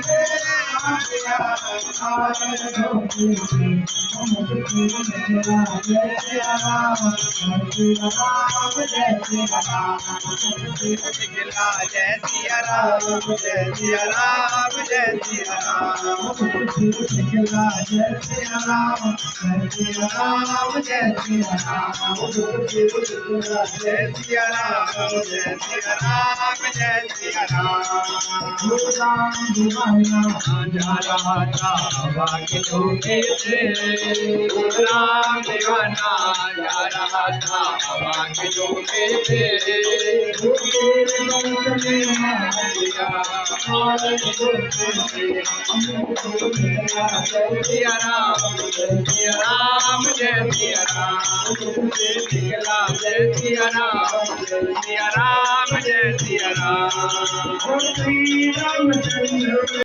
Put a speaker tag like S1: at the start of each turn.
S1: सिया राम जय सिया राम जय सिया राम जय सिया राम जय सिया राम जय सिया राम जय सिया राम जय सिया राम जय सिया राम जा रहा था हवा के झोंके से राम दीवाना जा रहा था हवा के झोंके से सिया राम जय सिया राम जय सिया राम जय सिया राम